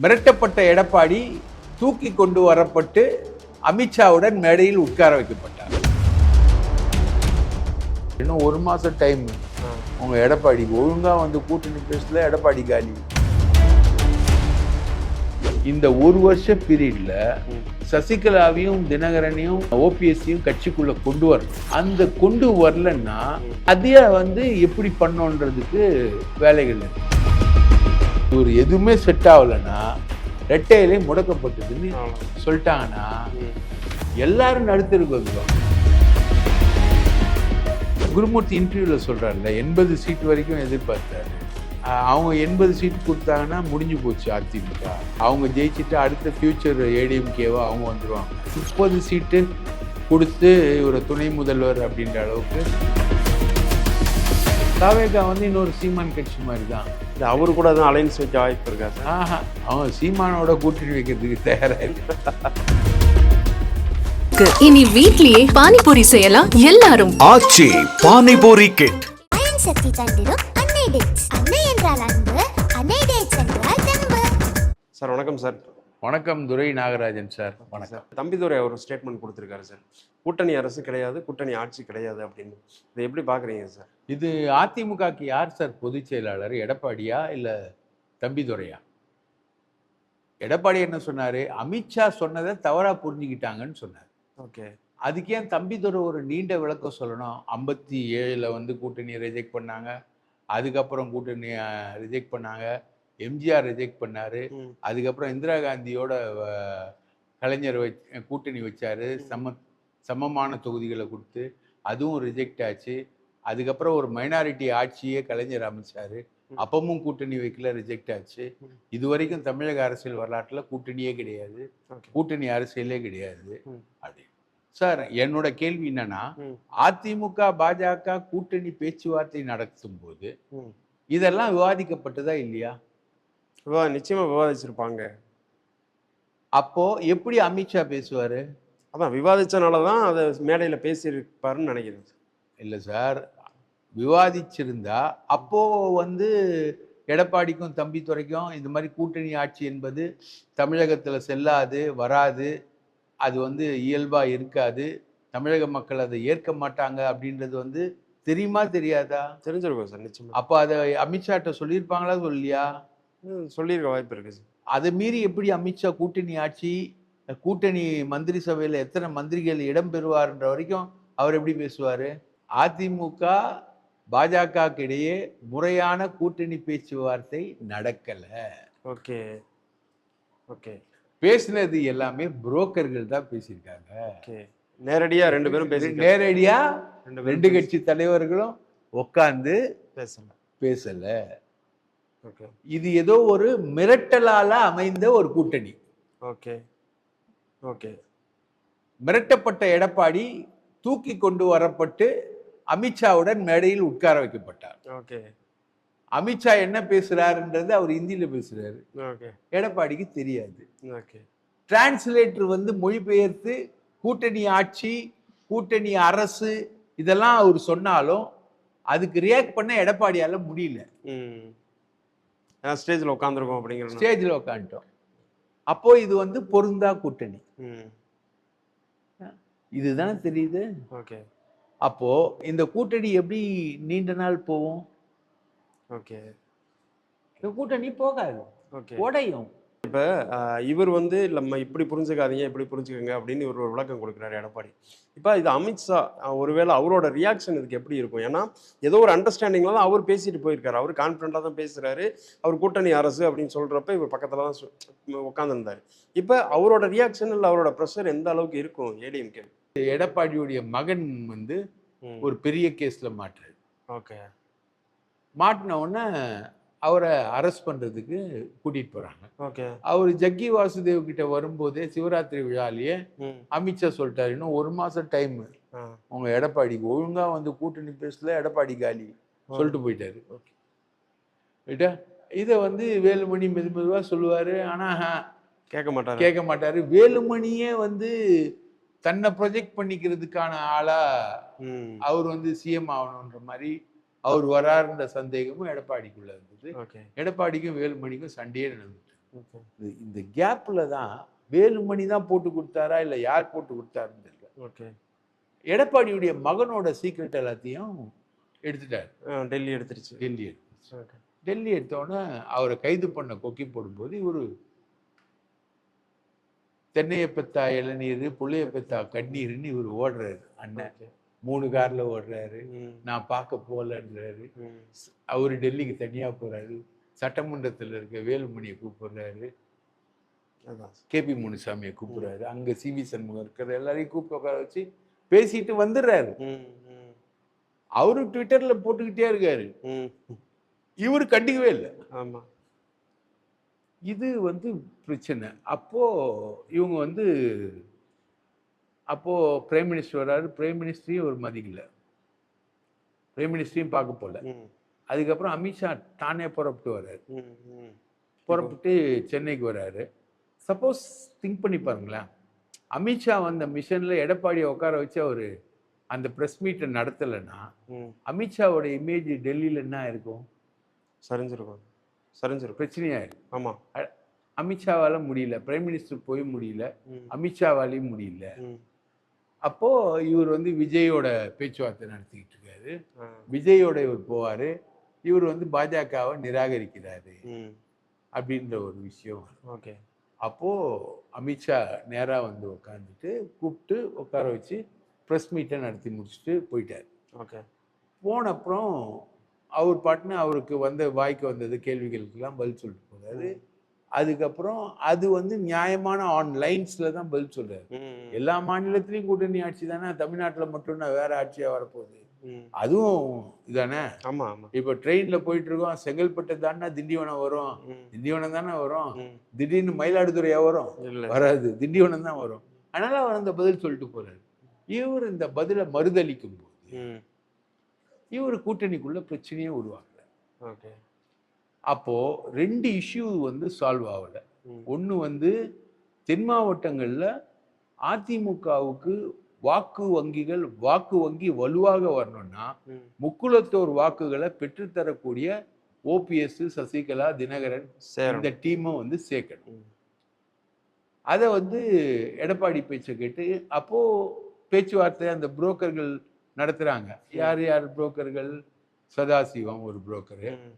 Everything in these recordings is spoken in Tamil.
மிரட்டப்பட்ட எடப்பாடி தூக்கி கொண்டு வரப்பட்டு அமித்ஷாவுடன் மேடையில் உட்கார வைக்கப்பட்டார். இன்னும் ஒரு மாசம் டைம். உங்க எடப்பாடி ஒழுங்கா வந்து கூட்டணி பேசல, எடப்பாடி காலி. இந்த ஒரு வருஷ பீரியட்ல சசிகலாவையும் தினகரனையும் ஓபிஎஸ்ஸையும் கட்சிக்குள்ள கொண்டு வரணும். அந்த கொண்டு வரலன்னா அதைய வந்து எப்படி பண்ணோன்றதுக்கு வேலைகள் இருக்கு. ஒரு எதுவுமே செட் ஆகலைன்னா ரெட்டையிலே முடக்கப்பட்டதுன்னு சொல்லிட்டாங்கன்னா எல்லாரும் நடுத்தருக்கு வந்துடும். குருமூர்த்தி இன்டர்வியூல சொல்றாருல்ல, 80 சீட் வரைக்கும் எதிர்பார்த்தாரு. அவங்க 80 சீட் கொடுத்தாங்கன்னா முடிஞ்சு போச்சு அதிமுக. அவங்க ஜெயிச்சுட்டு அடுத்த ஃபியூச்சர் ஏடிஎம்கேவா அவங்க வந்துடுவாங்க. 30 சீட்டு கொடுத்து ஒரு துணை முதல்வர் அப்படின்ற அளவுக்கு தாவேகா வந்து இன்னொரு சீமான் கட்சி மாதிரி தான். அவரு கூட தான் அலைன்ஸ் வைக்க வாய்ப்பு இருக்கா சார்? அவங்க சீமானோட கூட்டணி வைக்கிறதுக்கு தயாரா இருக்கு. இனி வீட்லயே பானிபூரி செய்யலாம் எல்லாரும். ஆச்சி பானிபூரி கிட். அயன் சக்தி தந்திரும் அன்னை டேட்ஸ். அன்னை என்றால் அன்பு, அன்னை டேட்ஸ் என்றால் தெம்பு. சார் வணக்கம் சார். வணக்கம் துரை நாகராஜன் சார். வணக்கம். தம்பிதுரை ஒரு ஸ்டேட்மெண்ட் கொடுத்துருக்காரு சார். கூட்டணி அரசு கிடையாது, கூட்டணி ஆட்சி கிடையாது அப்படின்னு. இதை எப்படி பாக்குறீங்க சார்? இது அதிமுகக்கு யார் சார் பொதுச் செயலாளர்? எடப்பாடியா இல்ல தம்பிதுரையா? எடப்பாடி என்ன சொன்னாரு? அமித்ஷா சொன்னதை தவறா புரிஞ்சுக்கிட்டாங்கன்னு சொன்னார். ஓகே. அதுக்கு ஏன் தம்பிதுரை ஒரு நீண்ட விளக்கம் சொல்லணும்? 57 வந்து கூட்டணியை ரிஜெக்ட் பண்ணாங்க, அதுக்கப்புறம் கூட்டணியை ரிஜெக்ட் பண்ணாங்க, எம்ஜிஆர் ரிஜெக்ட் பண்ணாரு, அதுக்கப்புறம் இந்திரா காந்தியோட கலைஞர் கூட்டணி வச்சாரு, சமமான தொகுதிகளை கொடுத்து அதுவும் ரிஜெக்ட் ஆச்சு. அதுக்கப்புறம் ஒரு மைனாரிட்டி ஆட்சியே கலைஞர் அமைச்சாரு, அப்பவும் கூட்டணி வைக்கல, ரிஜெக்ட் ஆச்சு. இது வரைக்கும் தமிழக அரசியல் வரலாற்றில் கூட்டணியே கிடையாது, கூட்டணி அரசியலே கிடையாது அப்படி. சார் என்னோட கேள்வி என்னன்னா, அதிமுக பாஜக கூட்டணி பேச்சுவார்த்தை நடத்தும் போது இதெல்லாம் விவாதிக்கப்பட்டதா இல்லையா? நிச்சயமா விவாதிச்சிருப்பாங்க. அப்போ எப்படி அமித்ஷா பேசுவாரு? அதான் விவாதிச்சனாலதான் அதை மேடையில பேசியிருப்பாருன்னு நினைக்கிறேன். இல்லை சார், விவாதிச்சிருந்தா அப்போ வந்து எடப்பாடிக்கும் தம்பிதுரைக்கும் இந்த மாதிரி கூட்டணி ஆட்சி என்பது தமிழகத்தில் செல்லாது, வராது, அது வந்து இயல்பா இருக்காது, தமிழக மக்கள் அதை ஏற்க மாட்டாங்க அப்படின்றது வந்து தெரியுமா தெரியாதா? தெரிஞ்சிருக்கும் சார் நிச்சயமா. அப்போ அதை அமித்ஷாட்ட சொல்லியிருப்பாங்களா சொல்லியா? சொல்லியிருக்க வாய்ப்பு இருக்கு சார். அதை மீறி எப்படி அமித்ஷா கூட்டணி ஆட்சி, கூட்டணி மந்திரி சபையில் எத்தனை மந்திரிகள் இடம் பெறுவார்ன்ற வரைக்கும் அவர் எப்படி பேசுவார்? அதிமுக பாஜக இடையே முறையான கூட்டணி பேச்சுவார்த்தை நடக்கல. Okay okay. பேசினது எல்லாமே புரோக்கர்கள் தான் பேசியிருக்காங்க. ஓகே. நேரடியா ரெண்டு பேரும் நேரடியா ரெண்டு கட்சி தலைவர்களும் உட்கார்ந்து பேசல. ஓகே. இது ஏதோ ஒரு மிரட்டலால அமைந்த ஒரு கூட்டணி. Okay okay. மிரட்டப்பட்ட எடப்பாடி தூக்கி கொண்டு வரப்பட்டு அமித்ஷாவுடன் மேடையில் உட்கார வைக்கப்பட்டார். ஓகே. அமித்ஷா என்ன பேசுறாருன்றது அவர் இந்தியில பேசுறாரு, ஓகே, எடப்பாடிக்கு தெரியாது. ஓகே. டிரான்ஸ்லேட்டர் வந்து மொழிபெயர்த்து கூட்டணி ஆட்சி, கூட்டணி அரசு இதெல்லாம் அவர் சொன்னாலும் அதுக்கு ரியாக்ட் பண்ண எடப்பாடியால முடியல. ஸ்டேஜில் உட்காந்துருக்கோம் அப்படிங்கிற ஸ்டேஜில் உட்காந்துட்டோம். அப்போ இது வந்து பொருந்தா கூட்டணி, இதுதானே தெரியுது. ஓகே. அப்போ இந்த கூட்டணி எப்படி நீண்ட நாள் போகும்? ஓகே. இந்த கூட்டணி போகாது, உடையும். இப்போ இவர் வந்து நம்ம இப்படி புரிஞ்சுக்காதீங்க, இப்படி புரிஞ்சுக்கோங்க அப்படின்னு ஒரு விளக்கம் கொடுக்குறாரு எடப்பாடி. இப்போ இது அமித்ஷா ஒருவேளை அவரோட ரியாக்ஷன் இதுக்கு எப்படி இருக்கும்? ஏன்னா ஏதோ ஒரு அண்டர்ஸ்டாண்டிங்ல தான் அவர் பேசிட்டு போயிருக்காரு. அவர் கான்ஃபிடண்டாக தான் பேசுறாரு. அவர் கூட்டணி அரசு அப்படின்னு சொல்றப்ப இவர் பக்கத்துல தான் உட்காந்துருந்தாரு. இப்போ அவரோட ரியாக்ஷன் இல்லை அவரோட ப்ரெஷர் எந்த அளவுக்கு இருக்கும் ஏடிஎம்கே? எடப்பாடியுடைய மகன் வந்து ஒரு பெரிய கேஸ்ல மாட்டுறாரு. ஓகே. மாட்டின உடனே அவரை அரெஸ்ட் பண்றதுக்கு கூட்டிட்டு போறாங்க. ஓகே. அவர் ஜக்கி வாசுதேவ் கிட்ட வரும்போதே சிவராத்திரி விழாலேயே அமித்ஷா சொல்லிட்டாரு, இன்னும் ஒரு மாசம் டைம், உங்க எடப்பாடிக்கு ஒழுங்கா வந்து கூட்டணி பேசல, எடப்பாடி காலி சொல்லிட்டு போயிட்டாரு. இதை வந்து வேலுமணி மெதுவா சொல்லுவாரு, ஆனா கேட்க மாட்டாரு. வேலுமணியே வந்து தன்னை ப்ரொஜெக்ட் பண்ணிக்கிறதுக்கான ஆளா அவர் வந்து சிஎம் ஆகணுன்ற மாதிரி அவர் வராருன்ற சந்தேகமும் எடப்பாடிக்குள்ள இருந்தது. எடப்பாடிக்கும் வேலுமணிக்கும் சண்டையே நடந்துட்டு ஓகே இந்த கேப்ல தான் வேலுமணி தான் போட்டு கொடுத்தாரா இல்லை யார் போட்டு கொடுத்தாருன்னு தெரியல. ஓகே எடப்பாடியுடைய மகனோட சீக்ரெட் எல்லாத்தையும் எடுத்துட்டார். டெல்லி எடுத்துருச்சு. டெல்லி எடுத்துச்சு. ஓகே டெல்லி எடுத்தோடனே அவரை கைது பண்ண கொக்கி போடும்போது இவரு தென்னையை பெத்தா இளநீர் புள்ளைய பெத்தா கண்ணீர்னு இவர் ஓடுறாரு. அண்ணன் ஓகே 3 கார்ல ஓடுறாரு. ம் நான் பார்க்க போகலன்றாரு. ம் அவரு டெல்லிக்கு தனியா போறாரு. சட்டமன்றத்தில் இருக்க வேலுமணியை கூப்பிடுறாரு. அதான் கேபி முனுசாமியை கூப்பிடுறாரு. அங்க சிவி சண்முகம் இருக்கிற எல்லாரையும் கூப்பிட்டு உட்கார வச்சு பேசிட்டு வந்துடுறாரு. ம் ம் அவரு ட்விட்டர்ல போட்டுக்கிட்டே இருக்காரு. ம் இவரு கண்டிக்கவே இல்லை. ஆமா இது பிரச்சனை. அப்போ இவங்க அப்போ பிரைம் மினிஸ்டர் வர்றாரு. பிரைம் மினிஸ்டரையும் ஒரு மதிக்கல. பிரைம் மினிஸ்டரையும் பார்க்க போல. ம் அதுக்கப்புறம் அமித்ஷா தானே புறப்பட்டு வர்றாரு. ம் ம் புறப்பட்டு சென்னைக்கு வர்றாரு. சப்போஸ் திங்க் பண்ணி பாருங்களேன், அமித்ஷா வந்த மிஷன்ல எடப்பாடியை உட்கார வச்சு அவரு அந்த ப்ரெஸ் மீட்டை நடத்தலைன்னா ம் அமித்ஷாவோட இமேஜ் டெல்லியில் என்ன இருக்கும்? சரிஞ்சிருக்கும் சரிஞ்சிருக்கும். பிரச்சனையாயிருக்கும். ஆமா அமித்ஷாவால முடியல, பிரைம் மினிஸ்டர் போய் முடியல, ம் அமித்ஷாவாலையும் முடியல. ம் அப்போ இவர் விஜயோட பேச்சுவார்த்தை நடத்திக்கிட்டு இருக்காரு. ஆ விஜயோட இவர் போவாரு. இவர் பாஜகவை நிராகரிக்கிறாரு ம் அப்படின்ற ஒரு விஷயம். ஓகே அப்போ அமித்ஷா நேரா உட்காந்துட்டு கூப்பிட்டு உட்கார வச்சு ப்ரெஸ் மீட்டை நடத்தி முடிச்சுட்டு போயிட்டார். ஓகே போன அப்புறம் அவர் பாட்டுன்னு அவருக்கு வாய்க்கு வந்தது கேள்விகளுக்கெல்லாம் பதில் சொல்லிட்டு போறாரு. அதுக்கப்புறம் அது நியாயமான ஆன்லைன்ஸ்ல தான் பதில் சொல்றாரு. ம் எல்லா மாநிலத்திலையும் கூட்டணி ஆட்சி தானே, தமிழ்நாட்டில் மட்டும்தான் வேற ஆட்சியா வரப்போகுது. ம் அதுவும் இதானே. ஆமா ஆமா இப்போ ட்ரெயின்ல போயிட்டு இருக்கோம், செங்கல்பட்டு தானே திண்டிவனம் வரும். ம் திண்டிவனம் தானே வரும். ம் திடீர்னு மயிலாடுதுறையா வரும்? இல்ல வராது, திண்டிவனம் தான் வரும். அதனால அவர் அந்த பதில் சொல்லிட்டு போறாரு. இவர் இந்த பதிலை மறுதளிக்கும் போது ம் இவர் கூட்டணிக்குள்ள பிரச்சனையே உருவாக்கல. ஓகே அப்போ 2 இஷ்யூ சால்வ் ஆகல. ம் ஒன்று தென் மாவட்டங்கள்ல அதிமுகவுக்கு வாக்கு வங்கி வலுவாக வரணும்னா ம் முக்குளத்தோர் வாக்குகளை பெற்றுத்தரக்கூடிய ஓபிஎஸ், சசிகலா, தினகரன் சேரும் இந்த டீமை சேர்க்கணும். ம் அதை எடப்பாடி பேச்சை கேட்டு அப்போ பேச்சுவார்த்தை அந்த புரோக்கர்கள் நடத்துறாங்க. யார் புரோக்கர்கள்? சதாசிவம் ஒரு புரோக்கரு, ம்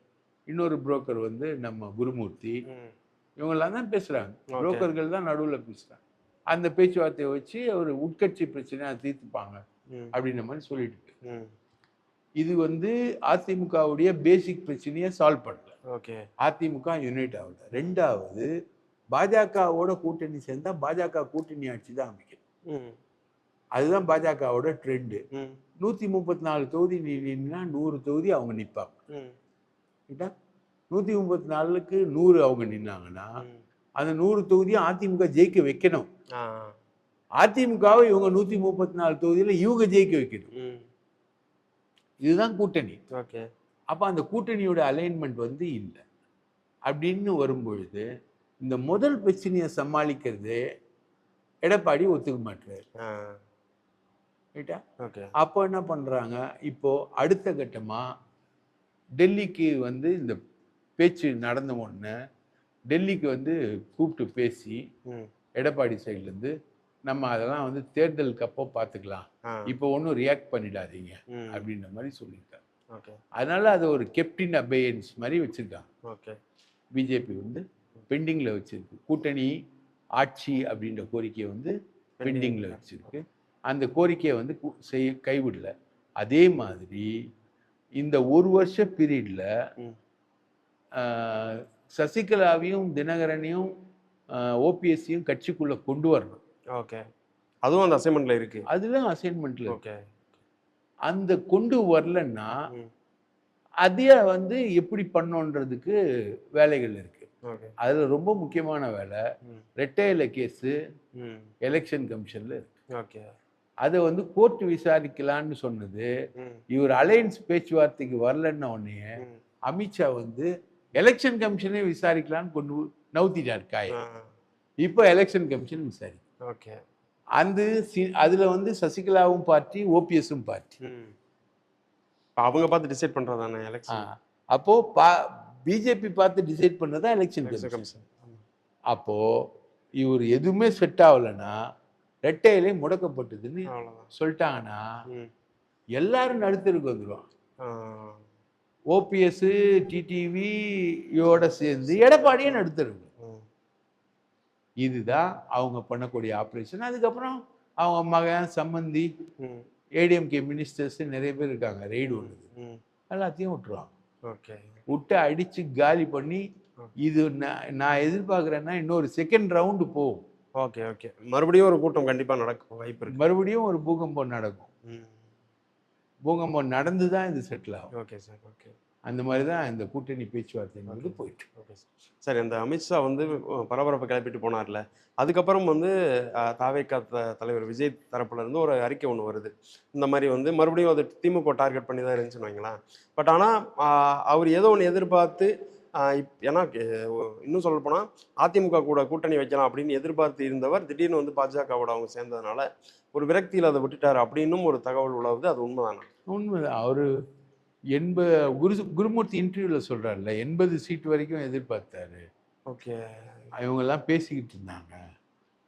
இன்னொரு புரோக்கர் நம்ம குருமூர்த்தி, ம் இவங்கெல்லாம் தான் பேசுறாங்க. Okay. புரோக்கர்கள் தான் நடுவில் பேசுறாங்க. அந்த பேச்சுவார்த்தையை வச்சு ஒரு உட்கட்சி பிரச்சனையை தீர்த்துப்பாங்க ம் அப்படின்ற மாதிரி சொல்லிட்டு ம் இது அதிமுகவுடைய பேசிக் பிரச்சனையை சால்வ் பண்ணல. ஓகே அதிமுக யூனைட் ஆகல. 2வது பாஜகவோட கூட்டணி சேர்ந்தா பாஜக கூட்டணி ஆட்சி தான் அமைக்கணும். ம் அதுதான் பாஜகவோட ட்ரெண்டு. ம் 134 தொகுதி நின்னா 100 தொகுதி அவங்க நிற்பாங்க. ம் 134க்கு 100 அவங்க நின்னாங்கன்னா ம் அந்த 100 தொகுதியும் அதிமுக ஜெயிக்க வைக்கணும். ஆ அதிமுகவை இவங்க 134 தொகுதியில இவங்க ஜெயிக்க வைக்கணும். ம் இதுதான் கூட்டணி. ஓகே அப்ப அந்த கூட்டணியோட அலைன்மெண்ட் இல்லை அப்படின்னு வரும்பொழுது இந்த முதல் பிரச்சனையை சமாளிக்கிறது எடப்பாடி ஒத்துக்க மாட்டாரு. ஆ ரைட்டா? ஓகே அப்போ என்ன பண்றாங்க, இப்போ அடுத்த கட்டமா டெல்லிக்கு இந்த பேச்சு நடந்த உடனே டெல்லிக்கு கூப்பிட்டு பேசி ம் எடப்பாடி சைட்லேருந்து நம்ம அதெல்லாம் தேர்தலுக்கு அப்போ பார்த்துக்கலாம், ஆ இப்போ ஒன்றும் ரியாக்ட் பண்ணிடாதீங்க ம் அப்படின்ற மாதிரி சொல்லியிருக்காங்க. ஓகே அதனால அதை ஒரு கெப்டின் அபேயன்ஸ் மாதிரி வச்சிருக்காங்க. ஓகே பிஜேபி பெண்டிங்ல வச்சிருக்கு. கூட்டணி ஆட்சி அப்படின்ற கோரிக்கையை பெண்டிங்ல வச்சிருக்கு. அந்த கோரிக்கையை கைவிடல. அதே மாதிரி இந்த ஒரு வருஷ பீரியட்ல ம் சசிகலாவையும் தினகரனையும் ஓபிஎஸ்சியும் கட்சிக்குள்ள கொண்டு வரணும். ஓகே அதுவும் அந்த அசைன்மெண்ட்ல இருக்கு. அதுதான் அசைன்மெண்ட்ல இருக்கு. ஓகே அந்த கொண்டு வரலன்னா ம் அதைய எப்படி பண்ணோன்றதுக்கு வேலைகள் இருக்கு. ஓகே அதுல ரொம்ப முக்கியமான வேலை ம் ரெட்டை இலை கேஸு ம் எலெக்ஷன் கமிஷன்ல இருக்கு. ஓகே அதை கோர்ட் விசாரிக்கலான்னு சொன்னது. ம் இவர் அலையன்ஸ் பேச்சுவார்த்தைக்கு வரலன்ன உடனே ம் அமித்ஷா எலெக்ஷன் கமிஷனே விசாரிக்கலான்னு கொண்டு நவுத்திட்டார் காய. ஆ இப்போ எலெக்ஷன் கமிஷன் விசாரிக்கும். ஓகே அதுல சசிகலாவும் பார்ட்டி, ஓபிஎஸும் பார்ட்டி. ம் அவங்க பார்த்து டிசைட் பண்றதானே எலெக்ஷன் அப்போ பிஜேபி பார்த்து டிசைட் பண்ணதான் எலெக்ஷன் கமிஷன். கமிஷன். அப்போ இவர் எதுவுமே செட் ஆகலைன்னா ரெட்டையிலே முடக்கப்பட்டதுன்னு அவ்வளோதான். சொல்லிட்டாங்கன்னா ம். எல்லாரும் நடுத்தருக்கு வந்துடுவாங்க. ஆ. ஓபிஎஸ் டிடிவியோட சேர்ந்து எடப்பாடியும் நடுத்தருக்கு. ம். இதுதான் அவங்க பண்ணக்கூடிய ஆப்ரேஷன். அதுக்கப்புறம் அவங்க மகன் சம்மந்தி ம். ஏடிஎம்கே மினிஸ்டர்ஸ் நிறைய பேர் இருக்காங்க, ரெய்டு ஒன்று ம். எல்லாத்தையும் விட்டுருவாங்க. ஓகே. விட்டு அடிச்சு காலி பண்ணி இது நான் எதிர்பார்க்குறேன்னா இன்னொரு செகண்ட் ரவுண்டு போகும். ஓகே. ஓகே. மறுபடியும் ஒரு கூட்டம் கண்டிப்பா நடக்கும் வாய்ப்பு இருக்கு. மறுபடியும் ஒரு பூகம்பம் நடக்கும். ம். பூகம்பம் நடந்து தான் இது செட்டில் ஆகும். Okay sir. ஓகே. அந்த மாதிரி தான் இந்த கூட்டணி பேச்சுவார்த்தைங்கிறது போயிட்டு. Okay sir. சரி, அந்த அமித்ஷா வந்து பரபரப்பை கிளப்பிட்டு போனார்ல, அதுக்கப்புறம் வந்து தாவேகா தலைவர் விஜய் தரப்புல இருந்து ஒரு அறிக்கை ஒன்று வருது. இந்த மாதிரி வந்து மறுபடியும் அது திமுக டார்கெட் பண்ணி தான் இருந்துச்சுன்னு வைங்களேன். பட் ஆனால் அவர் ஏதோ ஒன்று எதிர்பார்த்து ஏன்னா இன்னும் சொல்ல போனால் அதிமுக கூட கூட்டணி வைக்கலாம் அப்படின்னு எதிர்பார்த்து இருந்தவர் திடீர்னு வந்து பாஜகவோட அவங்க சேர்ந்ததுனால ஒரு விரக்தியில் அதை விட்டுட்டார் அப்படின்னும் ஒரு தகவல் உலவுது. அது உண்மைதானா? உண்மைதான். அவர் குருமூர்த்தி இன்டர்வியூவில் சொல்கிறார்ல 80 சீட் வரைக்கும் எதிர்பார்த்தாரு. ஓகே. இவங்கெல்லாம் பேசிக்கிட்டு இருந்தாங்க.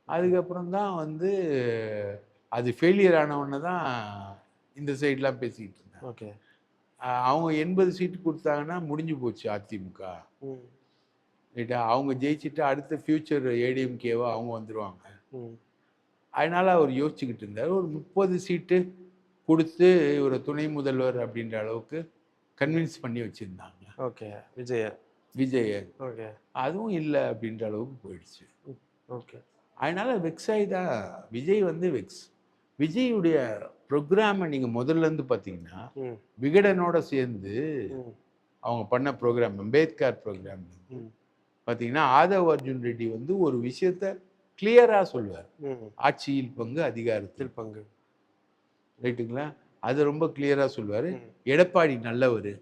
அதுக்கப்புறம் தான் வந்து அது ஃபெயிலியர் ஆனவுடனே தான் இந்த சைட்லாம் பேசிக்கிட்டு இருந்தாங்க. ஓகே. அவங்க 80 சீட்டு கொடுத்தாங்கன்னா முடிஞ்சு போச்சு அதிமுக. ம். ரைட்டா? அவங்க ஜெயிச்சுட்டு அடுத்த ஃபியூச்சர் ஏடிஎம்கேவோ அவங்க வந்துடுவாங்க. ம். அதனால அவர் யோசிச்சுக்கிட்டு இருந்தார். ஒரு 30 சீட்டு கொடுத்து ஒரு துணை முதல்வர் அப்படின்ற அளவுக்கு கன்வின்ஸ் பண்ணி வச்சுருந்தாங்க ஓகே. விஜய. ஓகே. அதுவும் இல்லை அப்படின்ற அளவுக்கு போயிடுச்சு. ஓகே. அதனால வெக்ஸ் ஆகிதான் விஜய் வந்து வெக்ஸ். விஜயுடைய ப்ரோக்ராமை நீங்கள் முதல்ல இருந்து பார்த்தீங்கன்னா விகடனோட சேர்ந்து அவங்க பண்ண ப்ரோக்ராம் அம்பேத்கர் ப்ரோக்ராம் பார்த்தீங்கன்னா ஆதவ் அர்ஜுன் ரெட்டி வந்து ஒரு விஷயத்த கிளியராக சொல்லுவார். ஆட்சியில் பங்கு அதிகாரத்தில் பங்கு. ரைட்டுங்களா? அது ரொம்ப கிளியராக சொல்லுவார். எடப்பாடி நல்லவர்,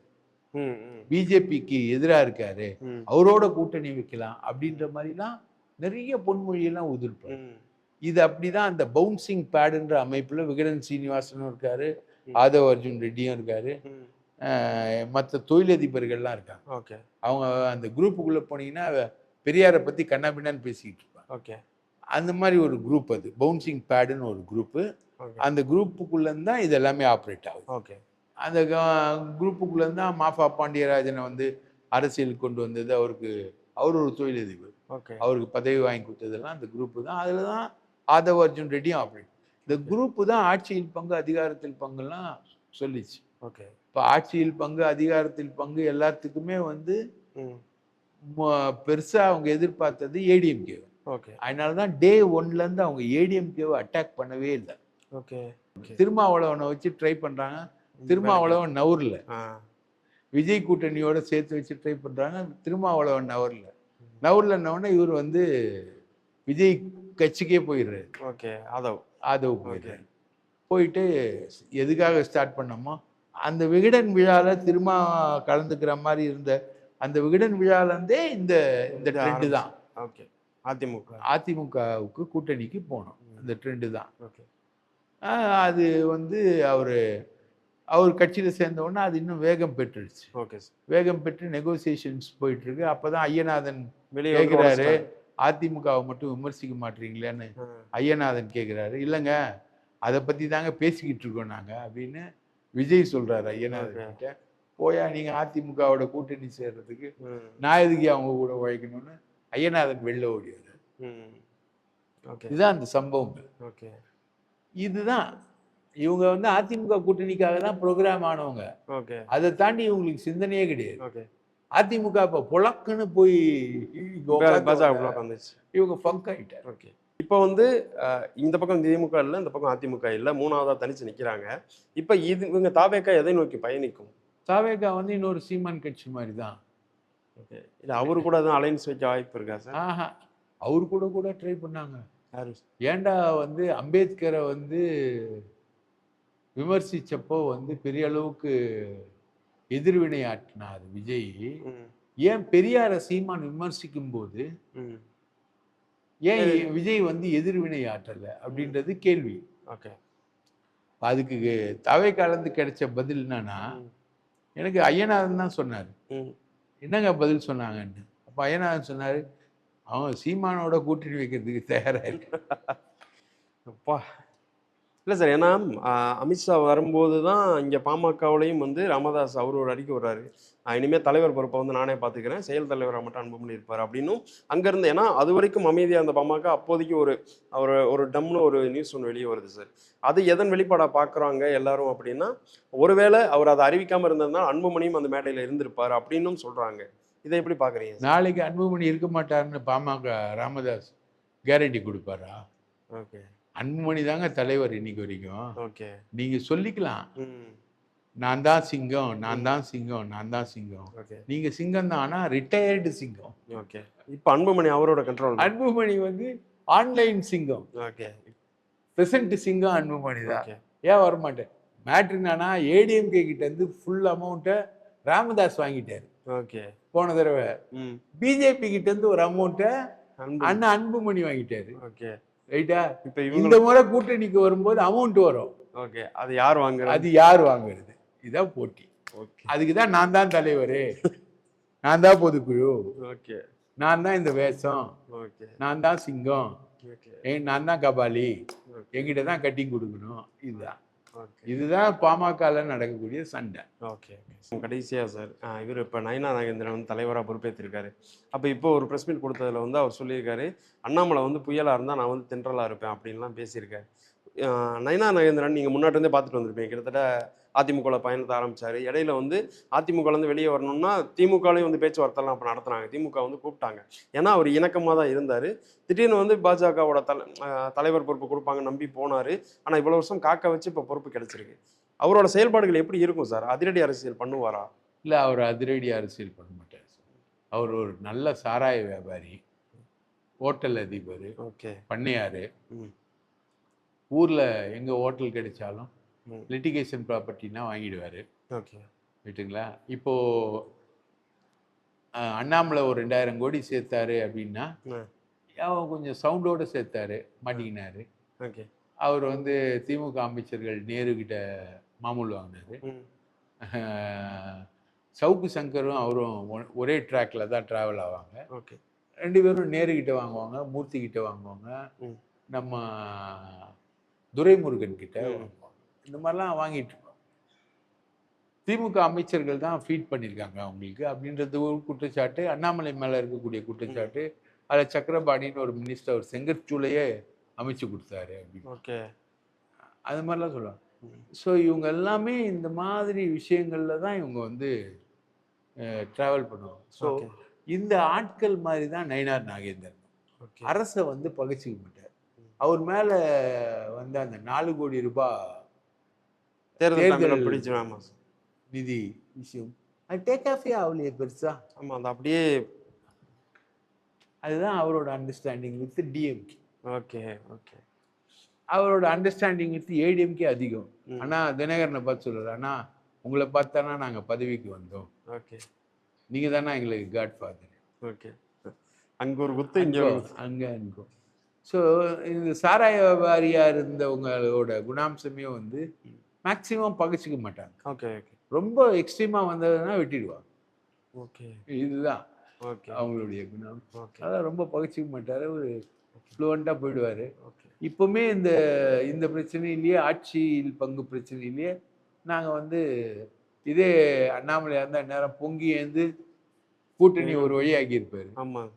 பிஜேபிக்கு எதிராக இருக்காரு, அவரோட கூட்டணி வைக்கலாம் அப்படின்ற மாதிரிலாம் நிறைய பொன்மொழியெல்லாம் உதிர்ப்பார். இது அப்படிதான் அந்த பவுன்சிங் பேடுன்ற அமைப்புல விகடன் சீனிவாசனும் இருக்காரு, ஆதவ் அர்ஜுன் ரெட்டியும் இருக்காரு, மற்ற தொழிலதிபர்கள்லாம் இருக்காங்க. ஓகே. அவங்க அந்த குரூப்புக்குள்ள போனீங்கன்னா பெரியாரை பத்தி கண்ணாபின்னான்னு பேசிக்கிட்டு இருப்பாங்க. ஓகே. அந்த மாதிரி ஒரு குரூப், அது பவுன்சிங் பேடுன்னு ஒரு குரூப்பு. அந்த குரூப்புக்குள்ள தான் இது எல்லாமே ஆப்ரேட் ஆகுது. ஓகே. அந்த குரூப்புக்குள்ள தான் மாஃபா பாண்டியராஜனை வந்து அரசியல் கொண்டு வந்தது. அவர் ஒரு தொழிலதிபர். அவருக்கு பதவி வாங்கி கொடுத்ததெல்லாம் அந்த குரூப்பு தான். அதில் தான் ஆதவ் அர்ஜுன் ரெட்டியும் ஆப்ரேட். இந்த குரூப்பு தான் ஆட்சியில் பங்கு அதிகாரத்தில் பங்குலாம் சொல்லிச்சு. ஓகே. இப்போ ஆட்சியில் பங்கு அதிகாரத்தில் பங்கு எல்லாத்துக்குமே வந்து பெருசாக அவங்க எதிர்பார்த்தது ஏடிஎம்கே. ஓகே. அதனால தான் டே 1லேருந்து அவங்க ஏடிஎம்கேவை அட்டாக் பண்ணவே இல்லை. ஓகே. திருமாவளவனை வச்சு ட்ரை பண்ணுறாங்க, திருமாவளவன் நவுரில். விஜய் கூட்டணியோட சேர்த்து வச்சு ட்ரை பண்ணுறாங்க, திருமாவளவன் நவுரில்னவுடனே இவர் வந்து விஜய் கட்சிக்கே போயிடுறாரு. ஓகே. ஆதவ் போயிடுறாரு. போயிட்டு எதுக்காக ஸ்டார்ட் பண்ணோமோ அந்த விகடன் விழாவில் திருமா கலந்துக்கிற மாதிரி இருந்த அந்த விகடன் விழாலேருந்தே இந்த ட்ரெண்டு தான். ஓகே. அதிமுகவுக்கு கூட்டணிக்கு போனோம். அந்த ட்ரெண்டு தான். ஓகே. அது வந்து அவர் கட்சியில் சேர்ந்தவுடனே அது இன்னும் வேகம் பெற்றுடுச்சு. ஓகே. வேகம் பெற்று நெகோசியேஷன்ஸ் போயிட்டு இருக்கு. அப்போதான் ஐயநாதன் கேட்குறாரு, அதிமுகவை மட்டும் விமர்சிக்க மாட்டீங்களேன்னு ஐயநாதன் கேட்குறாரு. இல்லைங்க, அதை பற்றி தாங்க பேசிக்கிட்டு இருக்கோம் நாங்கள் அப்படின்னு விஜய் சொல்கிறாரு ஐயநாதன் கிட்ட. போயா நீங்கள் அதிமுகவோட கூட்டணி சேர்றதுக்கு நான் எதுக்கு அவங்க கூட உழைக்கணும்னு ஐயநாதன் வெளில ஓடிவார். இதுதான் அந்த சம்பவங்கள். ஓகே. இதுதான் இவங்க வந்து அதிமுக கூட்டணிக்காக தான் ப்ரோக்ராம் ஆனவங்க. ஓகே. அதை தாண்டி இவங்களுக்கு சிந்தனையே கிடையாது. ஓகே. அதிமுக இப்போ புழக்குன்னு போய் இவங்க ஃபங்க் ஆகிட்டார். ஓகே. இப்போ வந்து இந்த பக்கம் திமுக இல்லை, இந்த பக்கம் அதிமுக இல்லை, மூணாவதாக தனிச்சு நிற்கிறாங்க. இப்போ இவங்க தாவேகா எதை நோக்கி பயணிக்கும்? தாவேகா வந்து இன்னொரு சீமான் கட்சி மாதிரி தான். ஓகே. இல்லை அவரு கூட தான் அலைன்ஸ் வைக்க வாய்ப்பு இருக்கா சார்? அவரு கூட ட்ரை பண்ணாங்க. ஏண்டா வந்து அம்பேத்கரை வந்து விமர்சிச்சப்போ வந்து பெரிய அளவுக்கு எதிர்வினை ஆற்றினார் விஜய். ஏன் பெரியார சீமான் விமர்சிக்கும் போது ஏன் விஜய் வந்து எதிர்வினை ஆற்றல அப்படின்றது கேள்வி. ஓகே. அதுக்கு தாவேகாலேருந்து கிடைச்ச பதில் என்னன்னா, எனக்கு ஐயநாதன் தான் சொன்னார். என்னங்க பதில் சொன்னாங்கன்னு. அப்போ ஐயநாதன் சொன்னார், அவன் சீமானோட கூட்டணி வைக்கிறதுக்கு தயாரா இல்லை. அப்பா இல்லை சார், ஏன்னா அமித்ஷா வரும்போது தான் இங்கே பாமகவுலையும் வந்து ராமதாஸ் அவர் ஒரு அறிக்கை வர்றாரு, இனிமேல் தலைவர் பொறுப்பை வந்து நானே பார்த்துக்கிறேன், செயல் தலைவராக மட்டும் அன்புமணி இருப்பார் அப்படின்னும் அங்கேருந்து. ஏன்னா அது வரைக்கும் அமைதியாக இருந்த பாமக அப்போதைக்கு ஒரு டம்னு ஒரு நியூஸ் ஒன்று வெளியே வருது சார். அது எதன் வெளிப்பாடாக பார்க்குறாங்க எல்லாரும் அப்படின்னா, ஒருவேளை அவர் அதை அறிவிக்காமல் இருந்ததுனா அன்புமணியும் அந்த மேடையில் இருந்திருப்பார் அப்படின்னும் சொல்கிறாங்க. இதை எப்படி பார்க்குறீங்க? நாளைக்கு அன்புமணி இருக்க மாட்டாருன்னு பாமக ராமதாஸ் கேரண்டி கொடுப்பாரா? ஓகே, அன்புமணி தாங்க தலைவர் இன்னைக்கு வரைக்கும். ஓகே, நீங்க சொல்லிக்கலாம், நான் தான் சிங்கம், நான் தான் சிங்கம், நான் தான் சிங்கம். ஓகே, நீங்க சிங்கம் தான், ஆனா ரிட்டையர்டு சிங்கம். ஓகே. இப்போ அன்புமணி அவரோட கண்ட்ரோல். அன்புமணி வந்து ஆன்லைன் சிங்கம். ஓகே, பிரசன்ட் சிங்கம் அன்புமணி தான். ஓகே. ஏன் வரமாட்டேன்? மேட்ரு என்னன்னா, ஏடிஎம்கே கிட்ட இருந்து ஃபுல் அமௌண்ட்டை ராமதாஸ் வாங்கிட்டாரு ஓகே. போன தடவை. பிஜேபி கிட்ட இருந்து ஒரு அமௌண்ட்டை அண்ணா அன்புமணி வாங்கிட்டாரு. ஓகே, ரைட்டா? இப்போ இந்த முறை கூட்டணிக்கு வரும்போது அமௌண்ட் வரும். ஓகே, அது யார் வாங்குறது? அது யார் வாங்குறது? இதான் போட்டி. ஓகே, அதுக்கு தான் நான் தான் தலைவர், நான் தான் பொதுக்குழு, ஓகே, நான் தான் இந்த வேஷம், ஓகே, நான் தான் சிங்கம், ஓகே, நான் தான் கபாலி, ஓகே, என்கிட்ட தான் கட்டிங் கொடுக்கணும். இதுதான் ஓகே, இதுதான் பாமகல நடக்கக்கூடிய சண்டை. ஓகே. கடைசியாக சார், இவர் இப்போ நயினா நாகேந்திரன் வந்து தலைவராக பொறுப்பேற்றிருக்காரு. அப்போ இப்போ ஒரு ப்ரெஸ் மீட் கொடுத்ததில் வந்து அவர் சொல்லியிருக்காரு, அண்ணாமலை வந்து புயலாக இருந்தால் நான் வந்து தென்றலாக இருப்பேன் அப்படின்லாம் பேசியிருக்காரு. நயினா நாகேந்திரன் நீங்கள் முன்னாடிருந்தே பார்த்துட்டு வந்திருப்பீங்க. கிட்டத்தட்ட அதிமுகவில் பயணத்தை ஆரம்பித்தார். இடையில வந்து அதிமுகலேருந்து வெளியே வரணும்னா திமுகலையும் வந்து பேச்சுவார்த்தைலாம் அப்போ நடத்துனாங்க. திமுக வந்து கூப்பிட்டாங்க. ஏன்னா அவர் இணக்கமாக தான் இருந்தார். திடீர்னு வந்து பாஜகவோட தலைவர் பொறுப்பு கொடுப்பாங்க நம்பி போனார். ஆனால் இவ்வளோ வருஷம் காக்க வச்சு இப்போ பொறுப்பு கிடைச்சிருக்கு. அவரோட செயல்பாடுகள் எப்படி இருக்கும் சார்? அதிரடி அரசியல் பண்ணுவாரா? இல்லை, அவர் அதிரடி அரசியல் பண்ண மாட்டார். அவர் ஒரு நல்ல சாராய வியாபாரி, ஹோட்டல் அதிபர், ஓகே, பண்ணையார். ஊரில் எங்கே ஹோட்டல் கிடைச்சாலும் லிட்டிகேஷன் ப்ராப்பர்ட்டினா வாங்கிடுவார். ஓகே, ரைட்டுங்களா? இப்போது அண்ணாமலை ஒரு 2000 கோடி சேர்த்தாரு அப்படின்னா அவன் கொஞ்சம் சவுண்டோடு சேர்த்தாரு, மாட்டிக்கினாரு. ஓகே, அவர் வந்து திமுக அமைச்சர்கள் நேரு கிட்ட மாமூல் வாங்கினாரு. சவுக்கு சங்கரும் அவரும் ஒரே ட்ராக்ல தான் ட்ராவல் ஆவாங்க. ஓகே, 2 பேரும் நேருகிட்ட வாங்குவாங்க, மூர்த்தி கிட்ட வாங்குவாங்க, நம்ம துரைமுருகன் கிட்ட வாங்குவாங்க. இந்த மாதிரிலாம் வாங்கிட்டு இருக்கோம். திமுக அமைச்சர்கள் தான் ஃபீட் பண்ணியிருக்காங்க அவங்களுக்கு அப்படின்றது ஒரு குற்றச்சாட்டு. அண்ணாமலை மேலே இருக்கக்கூடிய குற்றச்சாட்டு. அதில் சக்கரபாணின்னு ஒரு மினிஸ்டர் ஒரு செங்கற்சூளையே அமைச்சு கொடுத்தாரு அப்படின்னு. ஓகே, அது மாதிரிலாம் சொல்லுவாங்க. ஸோ இவங்க எல்லாமே இந்த மாதிரி விஷயங்கள்ல தான் இவங்க வந்து ட்ராவல் பண்ணுவாங்க. ஸோ இந்த ஆட்கள் மாதிரி தான் நயினார் நாகேந்திரன். அரசை வந்து பகைச்சிக்க மாட்டார். அவர் மேலே வந்து அந்த 4 கோடி ரூபாய் தேர்தல் பிடிச்சிடாம நிதி விஷயம் அது டேக் ஆஃபே ஆகலையே பெருசா. ஆமாம், அது அப்படியே. அதுதான் அவரோட understanding with DMK. Okay, okay. அவரோட அண்டர்ஸ்டாண்டிங் வித் ஏடிஎம்கே அதிகம். ஆனால் தினகரனை பார்த்து சொல்கிறார், ஆனால் உங்களை பார்த்தானா நாங்கள் பதவிக்கு வந்தோம், ஓகே, நீங்கள் தானே எங்களுக்கு காட் ஃபாதர். ஓகே, அங்கே ஒரு குத்து இங்கே அங்கே அனுக்கும். ஸோ இந்த சாராய வியாபாரியாக இருந்தவங்களோட குணாம்சமே வந்து மேக்சிமம் பகைச்சிக்க மாட்டாங்க. Okay, okay. ரொம்ப எக்ஸ்ட்ரீமாக வந்ததுன்னா வெட்டிடுவாங்க. ஓகே, இதுதான் ஓகே அவங்களுடைய குணம். ஓகே, அதான் ரொம்ப பகைச்சிக்க மாட்டார், ஒரு ஃப்ளூவெண்ட்டாக போயிடுவார். ஓகே. இப்போவுமே இந்த பிரச்சனையிலேயே, ஆட்சியில் பங்கு பிரச்சனையிலேயே நாங்கள் வந்து இதே அண்ணாமலையாக இருந்தால் நேரம் பொங்கி ஏந்து கூட்டணி ஒரு வழியாக்கியிருப்பார். ஆமாம்.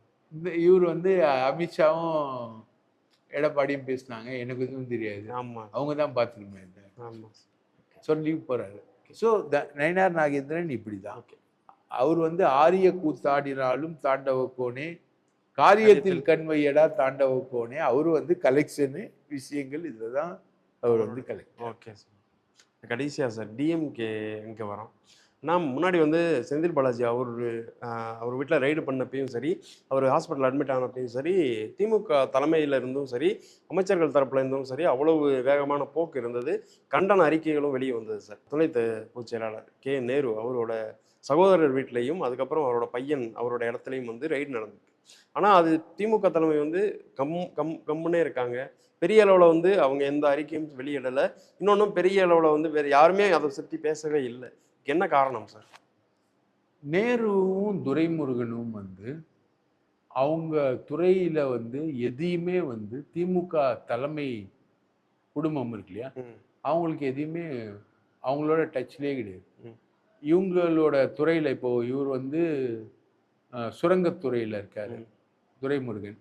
இவர் வந்து அமித்ஷாவும் எடப்பாடியும் பேசினாங்க, எனக்கு எதுவும் தெரியாது, ஆமாம், அவங்க தான் பார்த்துக்கணுமே ஆமாம் சொல்லி போகிறாரு. ஸோ நயினார் நாகேந்திரன் இப்படி தான். ஓகே. அவர் வந்து ஆரிய கூத்தாடினாலும் தாண்டவக்கோனே, காரியத்தில் கண்வையடா தாண்டவக்கோனே. அவர் வந்து கலெக்ஷனு விஷயங்கள் இதில் தான் அவர் வந்து கலெக்ட். Okay sir. கடைசியாக சார் டிஎம்கே இங்கே வரோம். நான் முன்னாடி வந்து செந்தில் பாலாஜி அவர் வீட்டில் ரைடு பண்ணப்பையும் சரி, அவர் ஹாஸ்பிட்டல் அட்மிட் ஆனப்பையும் சரி, திமுக தலைமையில் இருந்தும் சரி, அமைச்சர்கள் தரப்புல இருந்தும் சரி, அவ்வளவு வேகமான போக்கு இருந்தது. கண்டன அறிக்கைகளும் வெளியே வந்தது சார். துணை பொதுச் செயலாளர் கே நேரு அவரோட சகோதரர் வீட்லேயும் அதுக்கப்புறம் அவரோட பையன் அவரோட இடத்துலையும் வந்து ரைடு நடந்திருக்கு. ஆனால் அது திமுக தலைமை வந்து கம்முன்னே இருக்காங்க. பெரிய அளவில் வந்து அவங்க எந்த அறிக்கையும் வெளியிடலை. இன்னொன்றும் பெரிய அளவில் வந்து வேறு யாருமே அதை சுற்றி பேசவே இல்லை. என்ன காரணம் சார்? நேருவும் துரைமுருகனும் வந்து அவங்க துறையில வந்து எதையுமே வந்து திமுக தலைமை குடும்பம் இருக்கு இல்லையா, அவங்களுக்கு எதையுமே அவங்களோட டச்லேயே கிடையாது. இவங்களோட துறையில இப்போ இவர் வந்து சுரங்கத்துறையில இருக்காரு, துரைமுருகன்.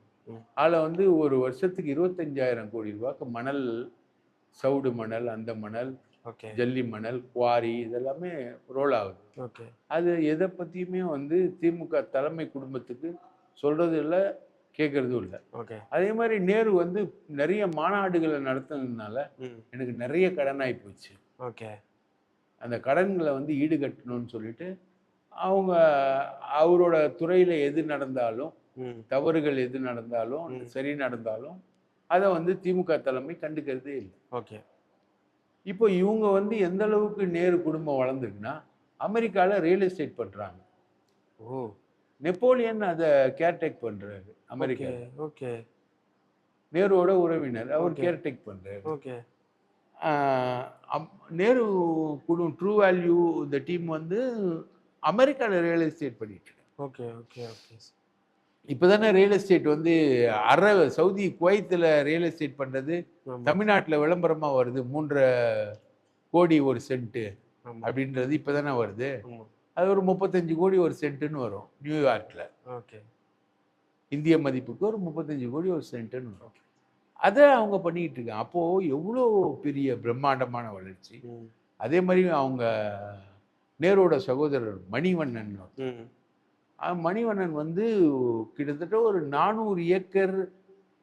அதில் வந்து ஒரு வருஷத்துக்கு 25,000 கோடி ரூபாய்க்கு மணல், சவுடு மணல், அந்த மணல், ஜல்லி மணல், குவாரி இதெல்லாமே ரோல் ஆகுது. அது எதை பற்றியுமே வந்து திமுக தலைமை குடும்பத்துக்கு சொல்றது இல்லை, கேட்கறதும் இல்லை. அதே மாதிரி நேரு வந்து நிறைய மாநாடுகளை நடத்துனதுனால எனக்கு நிறைய கடனாகி போச்சு. அந்த கடன்களை வந்து ஈடுகட்டணும்னு சொல்லிட்டு அவங்க அவரோட துறையில எது நடந்தாலும், தவறுகள் எது நடந்தாலும், சரி நடந்தாலும் அதை வந்து திமுக தலைமை கண்டுக்கிறதே இல்லை. இப்போ இவங்க வந்து எந்த அளவுக்கு நேரு குடும்பம் வளர்ந்துருக்குன்னா, அமெரிக்காவில் ரியல் எஸ்டேட் பண்றாங்க. நெப்போலியன் அதை கேர்டேக் பண்றாரு அமெரிக்கா. நேருவோட உறவினர், அவர் கேர்டேக் பண்றாரு. நேரு குடும்பம், ட்ரூ வேல்யூ இந்த டீம் வந்து அமெரிக்காவில் ரியல் எஸ்டேட் பண்ணிட்டு இருக்கு. இப்போதானே ரியல் எஸ்டேட் வந்து சவுதி குவைத்தில் ரியல் எஸ்டேட் பண்ணுறது தமிழ்நாட்டில் விளம்பரமாக வருது. 3.5 கோடி ஒரு சென்ட்டு அப்படின்றது இப்போ தானே வருது. அது ஒரு 35 கோடி ஒரு சென்ட்டுன்னு வரும் நியூயார்க்கில். இந்திய மதிப்புக்கு ஒரு 35 கோடி ஒரு சென்ட்டுன்னு வரும். அதை அவங்க பண்ணிக்கிட்டு இருக்காங்க. அப்போது எவ்வளோ பெரிய பிரம்மாண்டமான வளர்ச்சி. அதே மாதிரி அவங்க நேருவோட சகோதரர் மணிவண்ணன், மணிவண்ணன் வந்து கிட்டத்தட்ட ஒரு 400 ஏக்கர்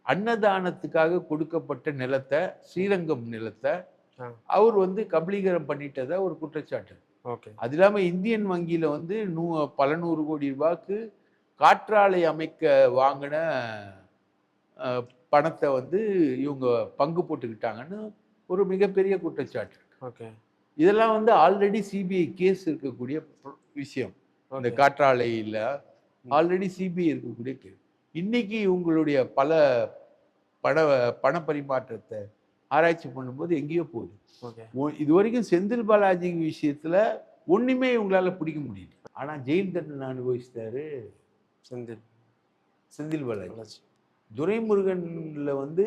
அன்னதானத்துக்காக கொடுக்கப்பட்ட நிலத்தை, ஸ்ரீரங்கம் நிலத்தை அவர் வந்து கபலீகரம் பண்ணிட்டதா ஒரு குற்றச்சாட்டு. அது இல்லாமல் இந்தியன் வங்கியில் வந்து பல 100 கோடி ரூபாய்க்கு காற்றாலை அமைக்க வாங்கின பணத்தை வந்து இவங்க பங்கு போட்டுக்கிட்டாங்கன்னு ஒரு மிகப்பெரிய குற்றச்சாட்டு. இதெல்லாம் வந்து ஆல்ரெடி சிபிஐ கேஸ் இருக்கக்கூடிய விஷயம். இந்த காற்றாலையில் ஆல்ரெடி சிபிஐ இருக்கக்கூடிய கேஸ். இன்னைக்கு இவங்களுடைய பல பண பரிமாற்றத்தை ஆராய்ச்சி பண்ணும்போது எங்கேயோ போகுது. இது வரைக்கும் செந்தில் பாலாஜி விஷயத்துல ஒண்ணுமே இவங்களால பிடிக்க முடியல. ஆனா ஜெயில் தண்டனை அனுபவிச்சிட்டாரு செந்தில் பாலாஜி. துரைமுருகன்ல வந்து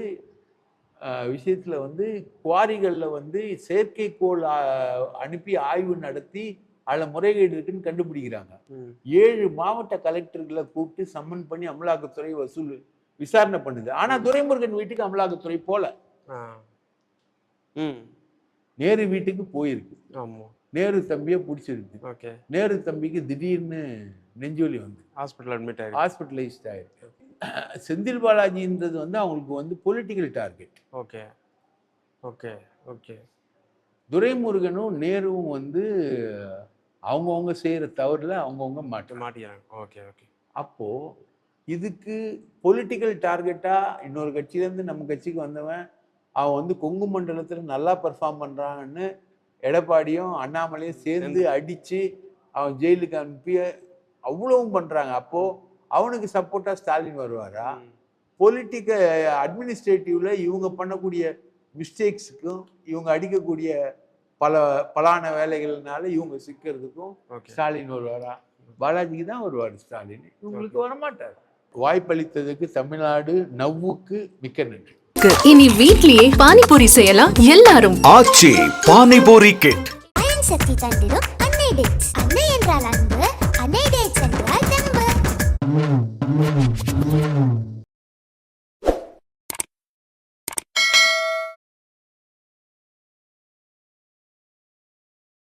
விஷயத்துல வந்து குவாரிகளில் வந்து செயற்கைக்கோள் அனுப்பி ஆய்வு நடத்தி அதில் முறைகேடு இருக்குன்னு கண்டுபிடிக்கிறாங்க. 7 மாவட்ட கலெக்டர்களை கூப்பிட்டு சம்மன் பண்ணி அமலாக்கத்துறை விசாரணை பண்ணுது. ஆனா துரைமுருகன் வீட்டுக்கு அமலாக்கத்துறை போல, நேரு வீட்டுக்கு போயிருக்கு. நேரு தம்பியை பிடிச்சிருக்கு. நேரு தம்பிக்கு திடீர்னு நெஞ்சொலி வந்து ஹாஸ்பிட்டலைஸ்ட் ஆயிருக்கு. செந்தில் பாலாஜின்றது வந்து அவங்களுக்கு வந்து பொலிட்டிக்கல் டார்கெட். துரைமுருகனும் நேருவும் வந்து அவங்கவுங்க செய்யற தவறுல அவங்கவுங்க மாட்டிக்கிறாங்க. அப்போ இதுக்கு பொலிட்டிக்கல் டார்கெட்டா இன்னொரு கட்சியிலேருந்து நம்ம கட்சிக்கு வந்தவன் அவன் வந்து கொங்கு மண்டலத்துல நல்லா பெர்ஃபார்ம் பண்றாங்கன்னு எடப்பாடியும் அண்ணாமலையும் சேர்ந்து அடிச்சு அவன் ஜெயிலுக்கு அனுப்பி அவ்வளவும் பண்றாங்க. அப்போ அவனுக்கு சப்போர்ட்டா ஸ்டாலின் வருவாரா? பொலிட்டிக்கல் அட்மினிஸ்ட்ரேட்டிவ்ல இவங்க பண்ணக்கூடிய மிஸ்டேக்ஸுக்கும் இவங்க அடிக்கக்கூடிய பலான வேலைகள்னால இவங்க சிக்கிறதுக்கும் ஸ்டாலின் வருவாரா? பாலாஜிக்கு தான் வருவார் ஸ்டாலின், இவங்களுக்கு வரமாட்டார். வாய்ப்பளித்ததுக்கு தமிழ்நாடு நவ்வுக்கு மிக்க நன்றி. இனி வீட்லயே பானிபூரி செய்யலாம் எல்லாரும். ஆச்சி பானிபூரி கிட். அயன் சக்தி தந்திடும் அன்னை டேட்ஸ். அன்னை என்றால் அன்பு, அன்னை டேட்ஸ் என்றால் தெம்பு.